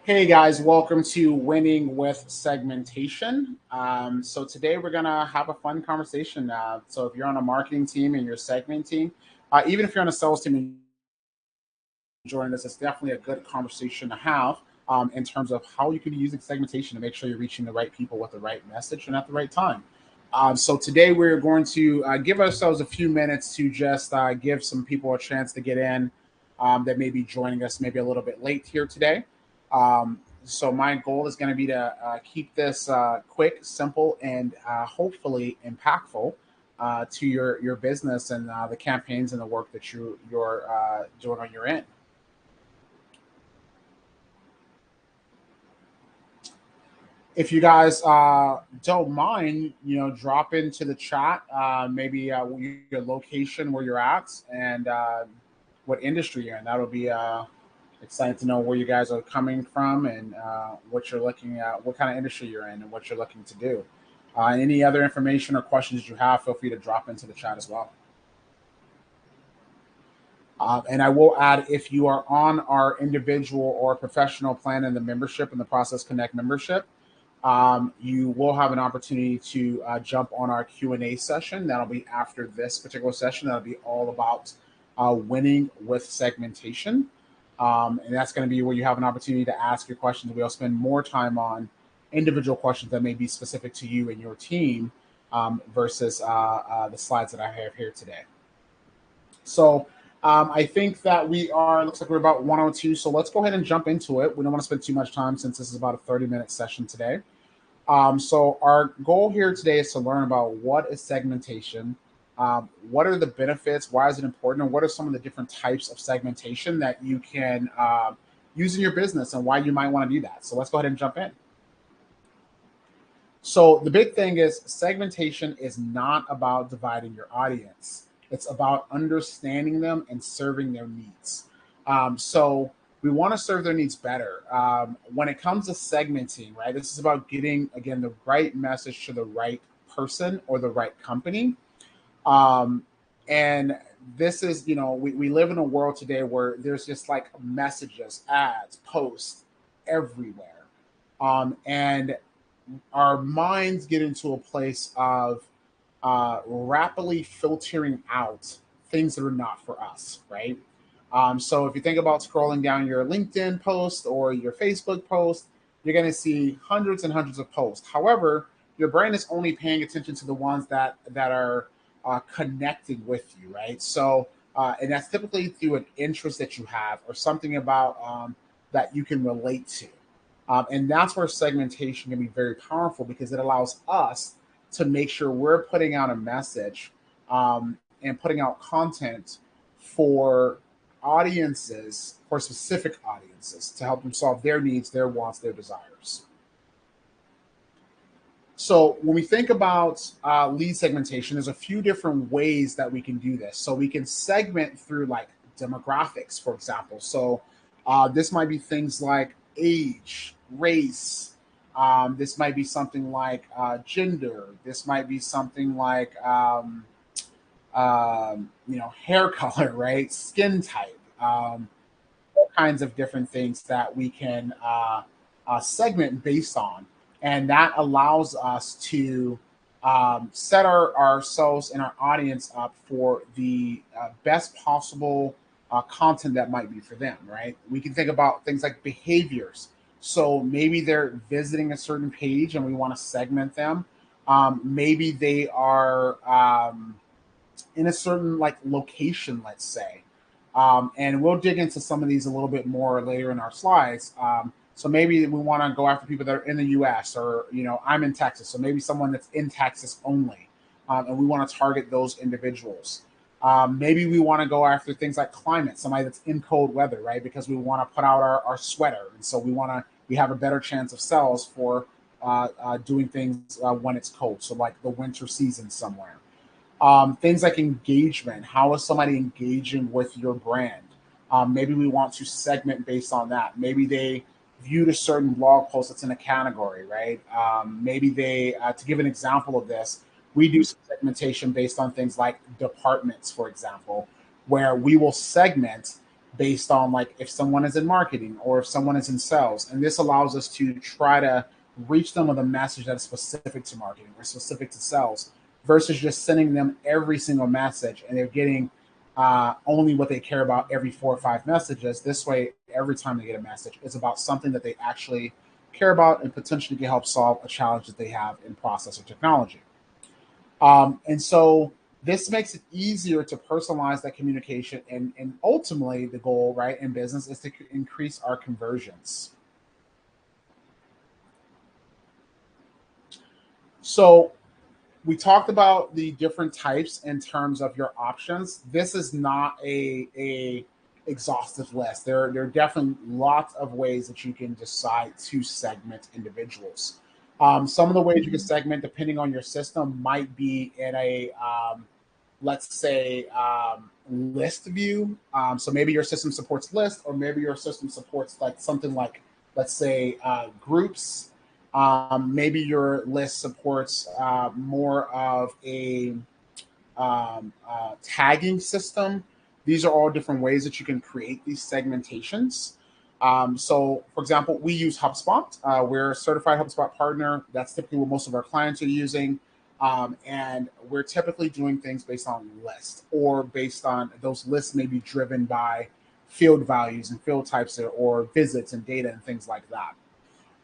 Hey guys, welcome to Winning with Segmentation. So today we're gonna have a fun conversation. So if you're on a marketing team and you're segmenting, even if you're on a sales team and joining us, it's definitely a good conversation to have in terms of how you can be using segmentation to make sure you're reaching the right people with the right message and at the right time. So today we're going to give ourselves a few minutes to just give some people a chance to get in that may be joining us maybe a little bit late here today. So my goal is going to be to keep this quick, simple, and hopefully impactful to your business and the campaigns and the work that you're doing on your end. If you guys don't mind, drop into the chat, maybe your location where you're at and what industry you're in. That'll be excited to know where you guys are coming from and what you're looking at, what kind of industry you're in, and what you're looking to do. And any other information or questions you have, feel free to drop into the chat as well. And I will add, if you are on our individual or professional plan in the membership, in the Process Connect membership, you will have an opportunity to jump on our Q&A session. That'll be after this particular session. That'll be all about winning with segmentation. And that's going to be where you have an opportunity to ask your questions. We'll spend more time on individual questions that may be specific to you and your team versus the slides that I have here today. So I think that looks like we're about 102. So let's go ahead and jump into it. We don't want to spend too much time since this is about a 30-minute session today. So our goal here today is to learn about what is segmentation, what are the benefits, why is it important, and what are some of the different types of segmentation that you can use in your business and why you might want to do that. So let's go ahead and jump in. So the big thing is segmentation is not about dividing your audience. It's about understanding them and serving their needs. So we want to serve their needs better. When it comes to segmenting, right, this is about getting, again, the right message to the right person or the right company. And this is, we live in a world today where there's just like messages, ads, posts everywhere. And our minds get into a place of rapidly filtering out things that are not for us, right? So if you think about scrolling down your LinkedIn post or your Facebook post, you're going to see hundreds and hundreds of posts. However, your brain is only paying attention to the ones that are connecting with you, right? So, and that's typically through an interest that you have or something about that you can relate to. And that's where segmentation can be very powerful because it allows us to make sure we're putting out a message and putting out content for audiences, for specific audiences, to help them solve their needs, their wants, their desires. So when we think about lead segmentation, there's a few different ways that we can do this. So we can segment through like demographics, for example. So this might be things like age, race. This might be something like gender. This might be something like hair color, right? Skin type. All kinds of different things that we can segment based on. And that allows us to set ourselves and our audience up for the best possible content that might be for them, right? We can think about things like behaviors. So maybe they're visiting a certain page and we want to segment them. Maybe they are in a certain like location, let's say. And we'll dig into some of these a little bit more later in our slides. So maybe we want to go after people that are in the US or, I'm in Texas. So maybe someone that's in Texas only. And we want to target those individuals. Maybe we want to go after things like climate, somebody that's in cold weather, right? Because we want to put out our sweater. And so we have a better chance of sales for doing things when it's cold. So like the winter season somewhere. Things like engagement. How is somebody engaging with your brand? Maybe we want to segment based on that. Maybe they viewed a certain blog post that's in a category, right? Maybe they, to give an example of this, we do segmentation based on things like departments, for example, where we will segment based on like if someone is in marketing or if someone is in sales. And this allows us to try to reach them with a message that's specific to marketing or specific to sales versus just sending them every single message and they're getting only what they care about every 4 or 5 messages. This way, every time they get a message, it's about something that they actually care about and potentially can help solve a challenge that they have in process or technology. And so this makes it easier to personalize that communication. And ultimately, the goal, right, in business is to increase our conversions. So we talked about the different types in terms of your options. This is not a exhaustive list. There are definitely lots of ways that you can decide to segment individuals. Some of the ways you can segment, depending on your system, might be in a let's say list view. So maybe your system supports list, or maybe your system supports like something like, let's say, groups. Maybe your list supports more of a tagging system. These are all different ways that you can create these segmentations. So, for example, we use HubSpot. We're a certified HubSpot partner. That's typically what most of our clients are using. And we're typically doing things based on lists, or based on those lists may be driven by field values and field types, or visits and data and things like that.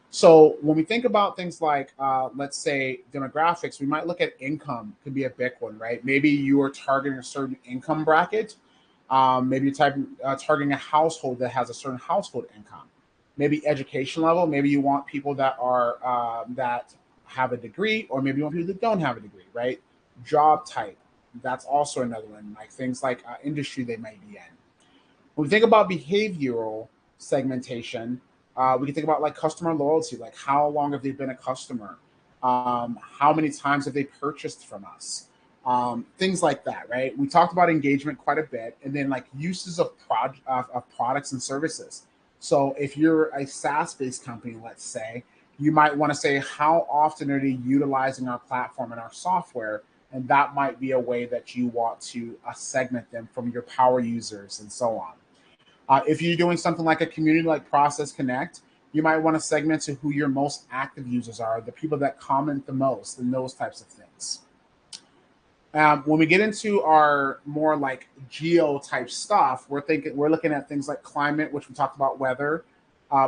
So when we think about things like, let's say, demographics, we might look at income. Could be a big one, right? Maybe you are targeting a certain income bracket. Maybe you're targeting a household that has a certain household income. Maybe education level. Maybe you want people that are that have a degree, or maybe you want people that don't have a degree, right? Job type. That's also another one. Like things like industry they might be in. When we think about behavioral segmentation, we can think about like customer loyalty, like how long have they been a customer? How many times have they purchased from us? Things like that, right? We talked about engagement quite a bit, and then like uses of, of products and services. So if you're a SaaS-based company, let's say, you might want to say, how often are they utilizing our platform and our software? And that might be a way that you want to segment them from your power users and so on. If you're doing something like a community like Process Connect, you might want to segment to who your most active users are, the people that comment the most, and those types of things. When we get into our more like geo type stuff, we're looking at things like climate, which we talked about, weather,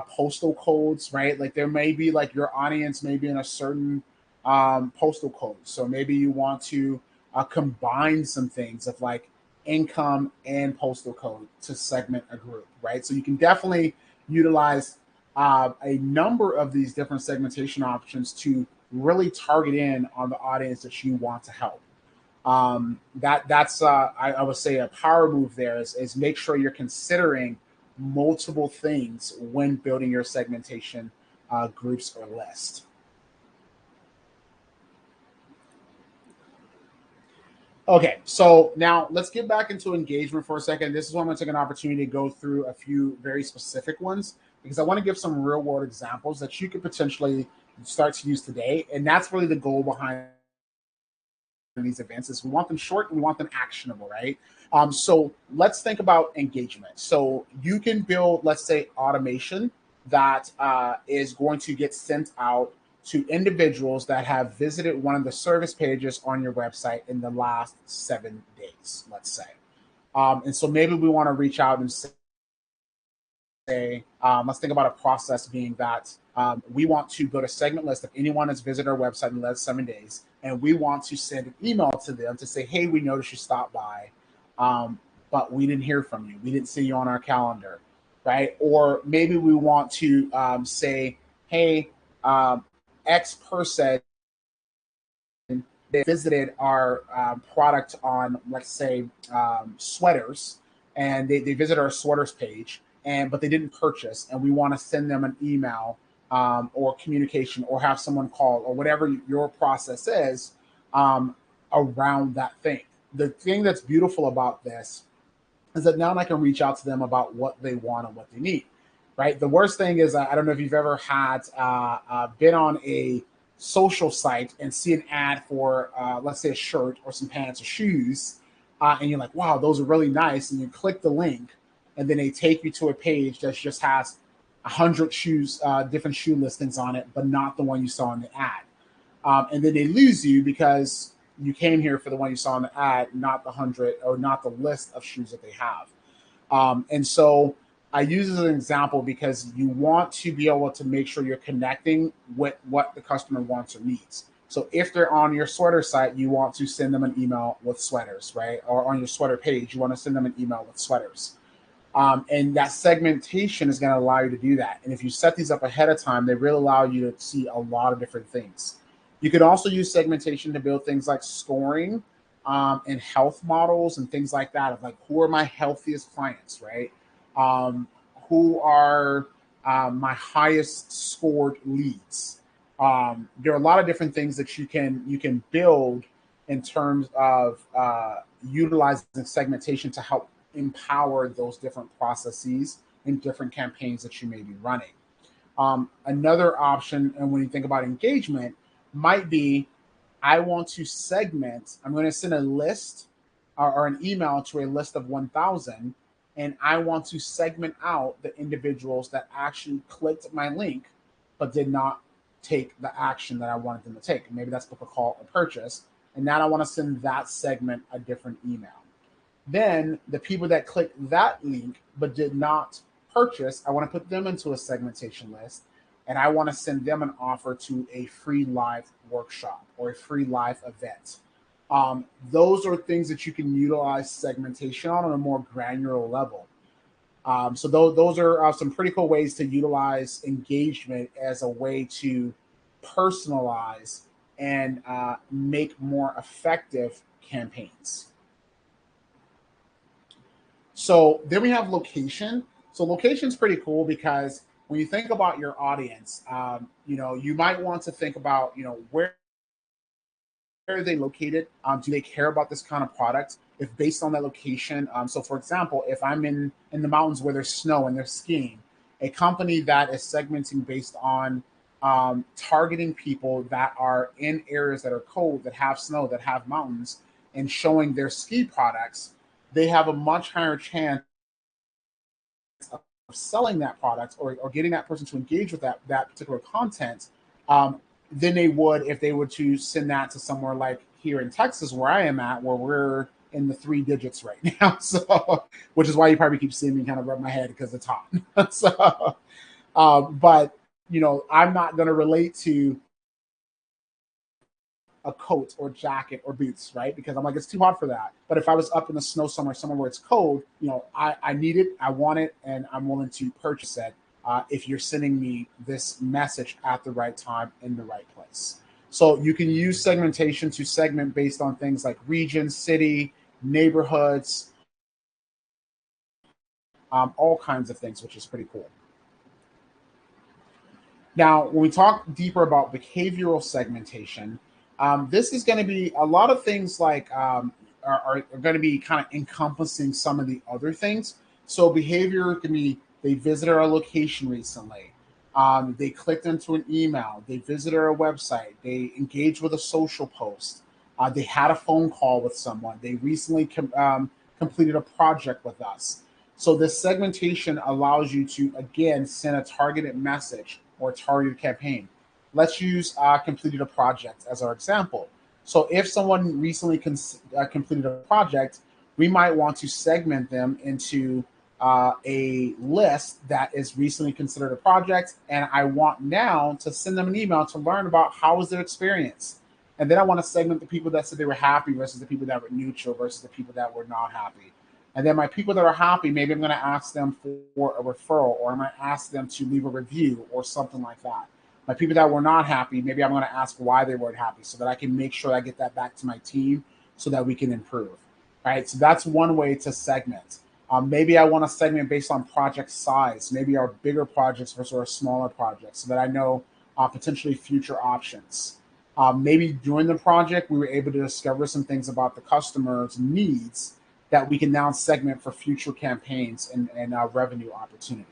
postal codes, right? Like there may be like your audience may be in a certain postal code, so maybe you want to combine some things of like income and postal code to segment a group, right? So you can definitely utilize a number of these different segmentation options to really target in on the audience that you want to help. I would say a power move there is make sure you're considering multiple things when building your segmentation groups or list. Okay, so now let's get back into engagement for a second. This is why I'm going to take an opportunity to go through a few very specific ones, because I want to give some real world examples that you could potentially start to use today. And that's really the goal behind these events, is we want them short and we want them actionable, right? So let's think about engagement. So you can build, let's say, automation that is going to get sent out to individuals that have visited one of the service pages on your website in the last 7 days, let's say. And so maybe we want to reach out and say, let's think about a process being that we want to build a segment list of anyone that's visited our website in the last 7 days, and we want to send an email to them to say, hey, we noticed you stopped by, but we didn't hear from you. We didn't see you on our calendar, right? Or maybe we want to say, hey, X person they visited our product on, let's say, sweaters, and they visit our sweaters page, and but they didn't purchase, and we want to send them an email or communication, or have someone call, or whatever your process is around that thing. The thing that's beautiful about this is that now I can reach out to them about what they want and what they need. Right. The worst thing is, I don't know if you've ever had been on a social site and see an ad for, let's say, a shirt or some pants or shoes, and you're like, wow, those are really nice, and you click the link, and then they take you to a page that just has 100 shoes, different shoe listings on it, but not the one you saw in the ad. And then they lose you because you came here for the one you saw in the ad, not the 100 or not the list of shoes that they have. And so I use it as an example because you want to be able to make sure you're connecting with what the customer wants or needs. So if they're on your sweater site, you want to send them an email with sweaters, right? Or on your sweater page, you want to send them an email with sweaters. And that segmentation is going to allow you to do that. And if you set these up ahead of time, they really allow you to see a lot of different things. You could also use segmentation to build things like scoring and health models and things like that of like, who are my healthiest clients, right? Who are my highest scored leads? There are a lot of different things that you can build in terms of utilizing segmentation to help empower those different processes and different campaigns that you may be running. Another option, and when you think about engagement, might be I want to segment. I'm going to send a list or an email to a list of 1,000, and I want to segment out the individuals that actually clicked my link but did not take the action that I wanted them to take. Maybe that's book a call or purchase, and now I want to send that segment a different email. Then the people that clicked that link but did not purchase, I want to put them into a segmentation list, and I want to send them an offer to a free live workshop or a free live event. Those are things that you can utilize segmentation on a more granular level. So those are some pretty cool ways to utilize engagement as a way to personalize and make more effective campaigns. So then we have location. So location is pretty cool because when you think about your audience, you might want to think about, where are they located? Do they care about this kind of product? If based on that location, so for example, if I'm in the mountains where there's snow and they're skiing, a company that is segmenting based on targeting people that are in areas that are cold, that have snow, that have mountains, and showing their ski products, they have a much higher chance of selling that product or getting that person to engage with that particular content than they would if they were to send that to somewhere like here in Texas, where I am at, where we're in the 3 digits right now. So, which is why you probably keep seeing me kind of rub my head because it's hot. So, but I'm not going to relate to a coat or jacket or boots, right? Because I'm like, it's too hot for that. But if I was up in the snow somewhere where it's cold, I need it, I want it, and I'm willing to purchase it if you're sending me this message at the right time in the right place. So you can use segmentation to segment based on things like region, city, neighborhoods, all kinds of things, which is pretty cool. Now, when we talk deeper about behavioral segmentation, this is going to be a lot of things like are going to be kind of encompassing some of the other things. So behavior can be they visited our location recently. They clicked into an email. They visited our website. They engaged with a social post. They had a phone call with someone. They recently completed a project with us. So this segmentation allows you to, again, send a targeted message or a targeted campaign. Let's use completed a project as our example. So if someone recently completed a project, we might want to segment them into a list that is recently considered a project, and I want now to send them an email to learn about how was their experience. And then I want to segment the people that said they were happy versus the people that were neutral versus the people that were not happy. And then my people that are happy, maybe I'm going to ask them for a referral, or I'm going to ask them to leave a review or something like that. My people that were not happy, maybe I'm going to ask why they weren't happy so that I can make sure I get that back to my team so that we can improve. All right, so that's one way to segment. Maybe I want to segment based on project size, maybe our bigger projects versus our smaller projects, so that I know potentially future options. Maybe during the project, we were able to discover some things about the customer's needs that we can now segment for future campaigns and revenue opportunity.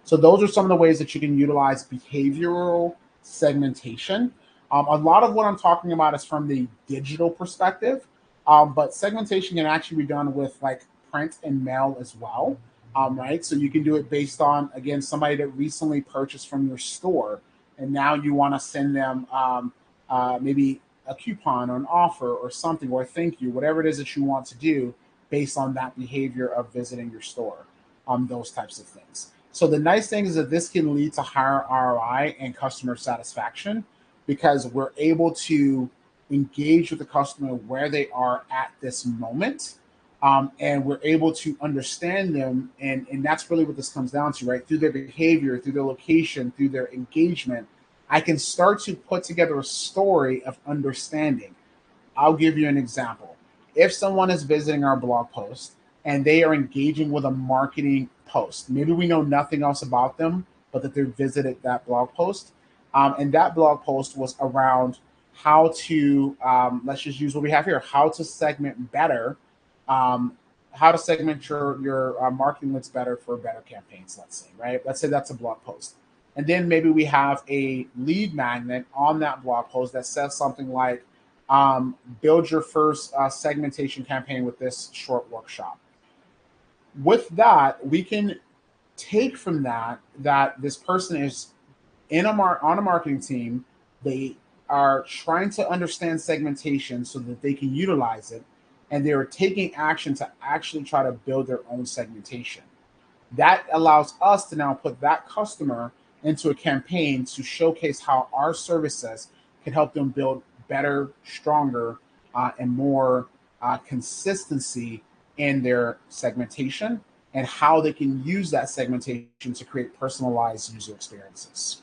So those are some of the ways that you can utilize behavioral segmentation. A lot of what I'm talking about is from the digital perspective, but segmentation can actually be done with like print and mail as well. right? So you can do it based on, again, somebody that recently purchased from your store, and now you want to send them maybe a coupon or an offer or something, or a thank you, whatever it is that you want to do based on that behavior of visiting your store, those types of things. So the nice thing is that this can lead to higher ROI and customer satisfaction because we're able to engage with the customer where they are at this moment, and we're able to understand them, and that's really what this comes down to, right? Through their behavior, through their location, through their engagement, I can start to put together a story of understanding. I'll give you an example. If someone is visiting our blog post and they are engaging with a marketing post, maybe we know nothing else about them, but that they visited that blog post. And that blog post was around how to, let's just use what we have here, how to segment better, um, how to segment your marketing looks better for better campaigns, let's say, right? Let's say that's a blog post. And then maybe we have a lead magnet on that blog post that says something like, build your first segmentation campaign with this short workshop. With that, we can take from that this person is on a marketing team. They are trying to understand segmentation so that they can utilize it, and they are taking action to actually try to build their own segmentation. That allows us to now put that customer into a campaign to showcase how our services can help them build better, stronger, and more consistency in their segmentation, and how they can use that segmentation to create personalized user experiences.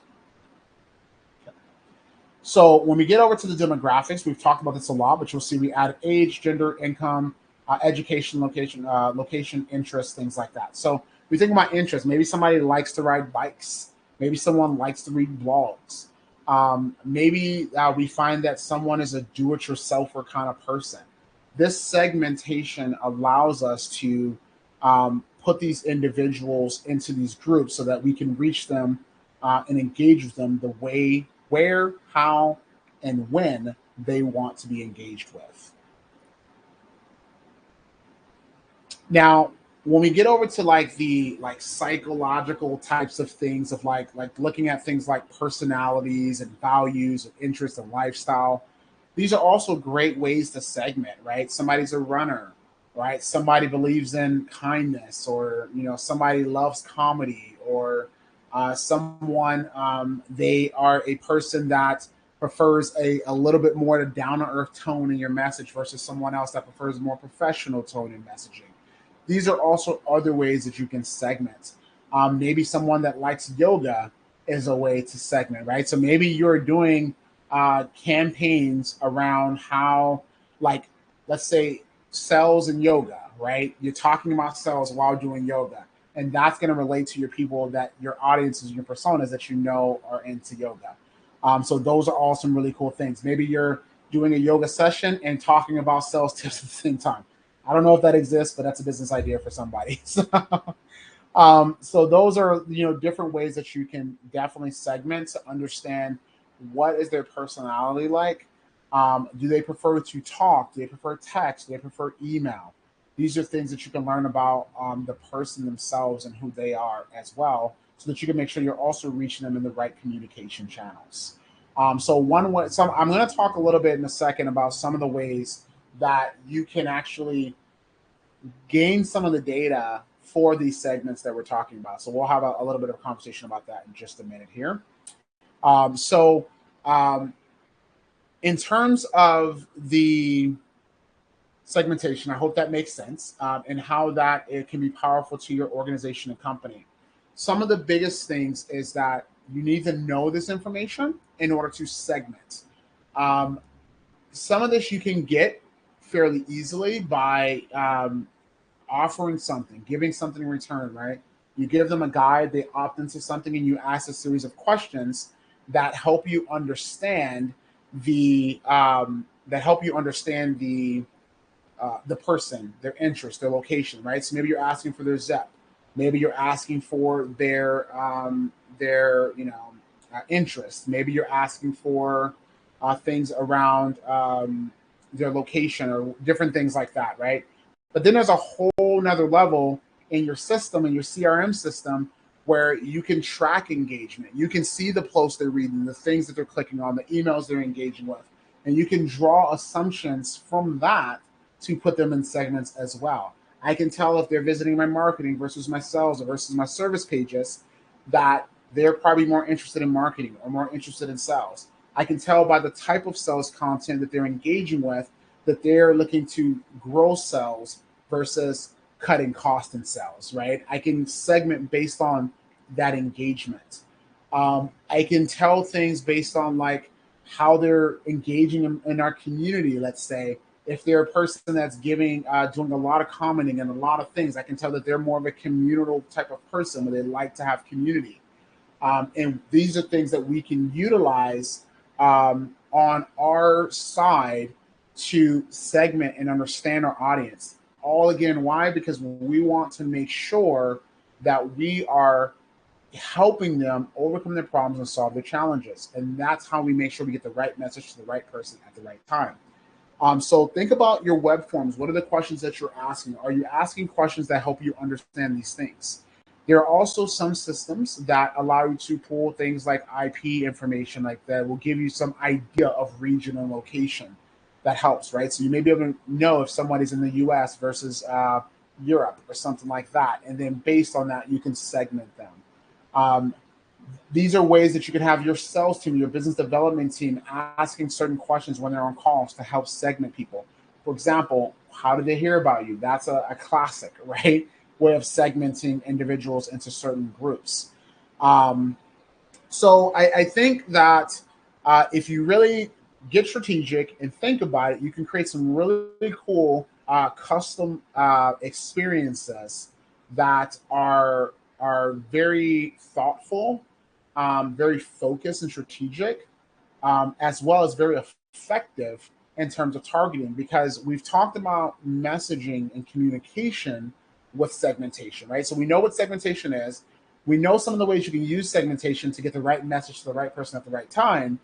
So when we get over to the demographics, we've talked about this a lot, but you'll see we add age, gender, income, education, location, interest, things like that. So we think about interest. Maybe somebody likes to ride bikes. Maybe someone likes to read blogs. Maybe we find that someone is a do-it-yourselfer kind of person. This segmentation allows us to put these individuals into these groups so that we can reach them and engage with them the way, where, how, and when they want to be engaged with. Now, when we get over to like the like psychological types of things of like looking at things like personalities and values and interests and lifestyle, these are also great ways to segment, right? Somebody's a runner, right? Somebody believes in kindness, or somebody loves comedy, or someone they are a person that prefers a little bit more to down to earth tone in your message versus someone else that prefers a more professional tone in messaging. These are also other ways that you can segment. Maybe someone that likes yoga is a way to segment, right? So maybe you're doing campaigns around how, like, let's say, cells and yoga, right? You're talking about cells while doing yoga. And that's going to relate to your people, that your audiences, your personas that are into yoga. So those are all some really cool things. Maybe you're doing a yoga session and talking about sales tips at the same time. I don't know if that exists, but that's a business idea for somebody. So those are different ways that you can definitely segment to understand what is their personality like. Do they prefer to talk? Do they prefer text? Do they prefer email? These are things that you can learn about the person themselves and who they are as well, so that you can make sure you're also reaching them in the right communication channels. So one way, I'm going to talk a little bit in a second about some of the ways that you can actually gain some of the data for these segments that we're talking about. So we'll have a little bit of a conversation about that in just a minute here. So in terms of the segmentation, I hope that makes sense, and how that it can be powerful to your organization and company. Some of the biggest things is that you need to know this information in order to segment. Um, some of this you can get fairly easily by offering something, giving something in return, right? You give them a guide, they opt into something, and you ask a series of questions that help you understand the person, their interest, their location, right? So maybe you're asking for their ZEP, maybe you're asking for their interest, maybe you're asking for things around their location or different things like that, right? But then there's a whole nother level in your system, in your CRM system, where you can track engagement. You can see the posts they're reading, the things that they're clicking on, the emails they're engaging with, and you can draw assumptions from that to put them in segments as well. I can tell if they're visiting my marketing versus my sales or versus my service pages that they're probably more interested in marketing or more interested in sales. I can tell by the type of sales content that they're engaging with that they're looking to grow sales versus cutting cost in sales, right? I can segment based on that engagement. I can tell things based on like how they're engaging in our community. Let's say if they're a person that's giving, doing a lot of commenting and a lot of things, I can tell that they're more of a communal type of person where they like to have community. And these are things that we can utilize on our side to segment and understand our audience. All again, why? Because we want to make sure that we are helping them overcome their problems and solve their challenges. And that's how we make sure we get the right message to the right person at the right time. So think about your web forms. What are the questions that you're asking? Are you asking questions that help you understand these things? There are also some systems that allow you to pull things like IP information like that will give you some idea of region and location. That helps, right? So you may be able to know if somebody's in the US versus Europe or something like that. And then based on that, you can segment them. Um, these are ways that you can have your sales team, your business development team asking certain questions when they're on calls to help segment people. For example, how did they hear about you? That's a classic, right? Way of segmenting individuals into certain groups. Um, so I think that if you really get strategic and think about it, you can create some really cool custom experiences that are very thoughtful, very focused and strategic, as well as very effective in terms of targeting. Because we've talked about messaging and communication with segmentation, right? So we know what segmentation is. We know some of the ways you can use segmentation to get the right message to the right person at the right time.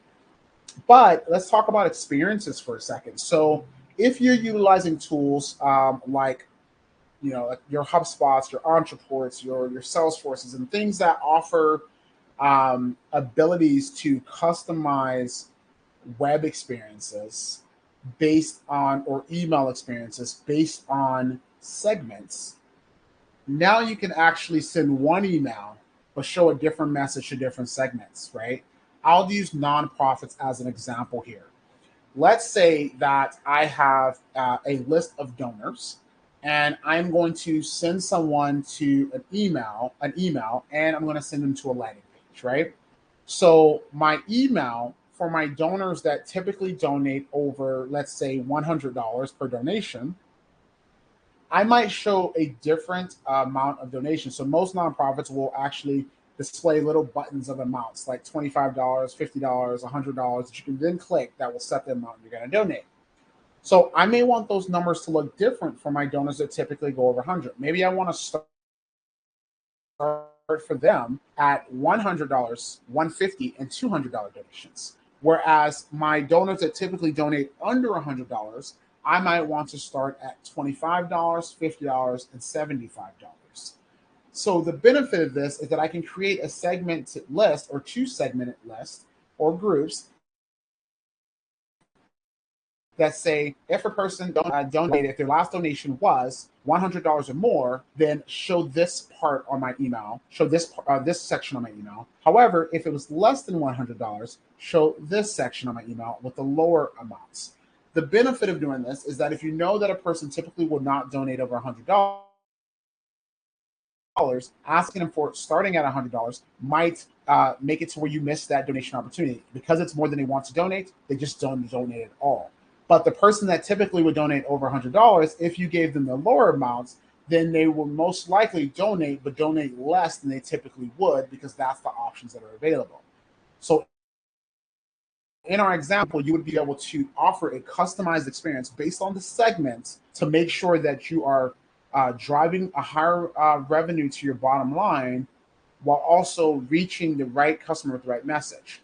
But let's talk about experiences for a second. So if you're utilizing tools like like your HubSpots, your Entreports, your Salesforces, and things that offer abilities to customize web experiences based on or email experiences based on segments, now you can actually send one email but show a different message to different segments, right? I'll use nonprofits as an example here. Let's say that I have a list of donors and I'm going to send someone to an email, and I'm going to send them to a landing page, right? So my email for my donors that typically donate over, let's say, $100 per donation, I might show a different amount of donations. So most nonprofits will actually display little buttons of amounts like $25, $50, $100 that you can then click that will set the amount you're going to donate. So I may want those numbers to look different for my donors that typically go over 100. Maybe I want to start for them at $100, $150, and $200 donations. Whereas my donors that typically donate under $100, I might want to start at $25, $50, and $75. So the benefit of this is that I can create a segmented list or two segmented lists or groups that say if a person donated, if their last donation was $100 or more, then show this part on my email, show this section on my email. However, if it was less than $100, show this section on my email with the lower amounts. The benefit of doing this is that if you know that a person typically will not donate over $100, asking them for starting at $100 might make it to where you miss that donation opportunity. Because it's more than they want to donate, they just don't donate at all. But the person that typically would donate over $100, if you gave them the lower amounts, then they will most likely donate, but donate less than they typically would because that's the options that are available. So in our example, you would be able to offer a customized experience based on the segments to make sure that you are driving a higher revenue to your bottom line while also reaching the right customer with the right message.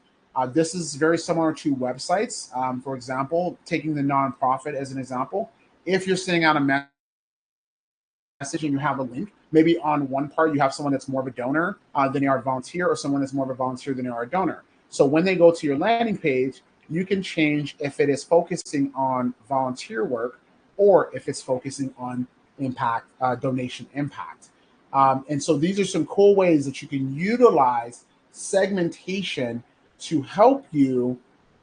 This is very similar to websites. For example, taking the nonprofit as an example, if you're sending out a message and you have a link. Maybe on one part you have someone that's more of a donor than you are a volunteer, or someone that's more of a volunteer than you are a donor. So when they go to your landing page, you can change if it is focusing on volunteer work or if it's focusing on impact, donation impact. And so these are some cool ways that you can utilize segmentation to help you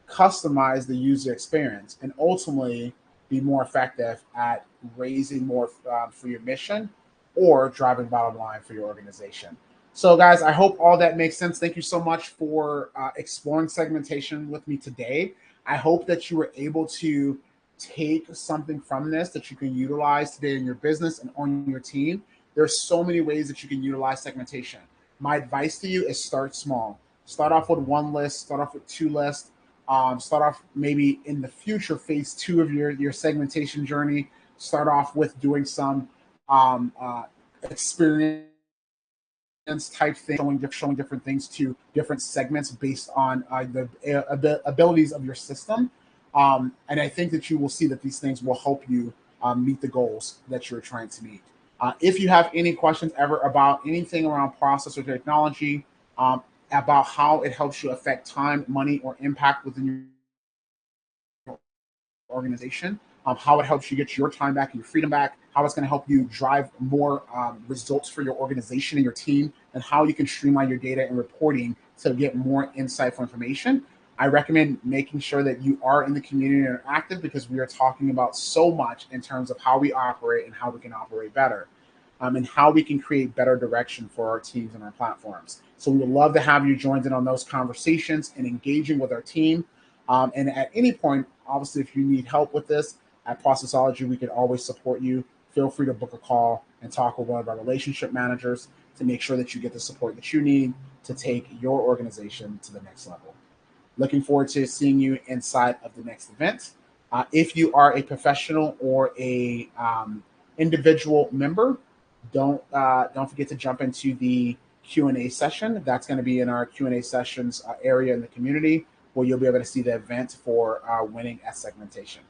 customize the user experience and ultimately be more effective at raising more for your mission or driving bottom line for your organization. So, guys, I hope all that makes sense. Thank you so much for exploring segmentation with me today. I hope that you were able to take something from this that you can utilize today in your business and on your team. There's so many ways that you can utilize segmentation. My advice to you is start small. Start off with one list, start off with two lists, start off maybe in the future, phase two of your segmentation journey. Start off with doing some experience type thing, showing different things to different segments based on the abilities of your system. And I think that you will see that these things will help you meet the goals that you're trying to meet. If you have any questions ever about anything around process or technology, about how it helps you affect time, money, or impact within your organization, how it helps you get your time back and your freedom back, how it's going to help you drive more results for your organization and your team, and how you can streamline your data and reporting to get more insightful information. I recommend making sure that you are in the community and are active, because we are talking about so much in terms of how we operate and how we can operate better, and how we can create better direction for our teams and our platforms. So we would love to have you joined in on those conversations and engaging with our team. And at any point, obviously, if you need help with this at Processology, we can always support you. Feel free to book a call and talk with one of our relationship managers to make sure that you get the support that you need to take your organization to the next level. Looking forward to seeing you inside of the next event. If you are a professional or a individual member, don't forget to jump into the Q&A session. That's going to be in our Q&A sessions area in the community, where you'll be able to see the event for winning at segmentation.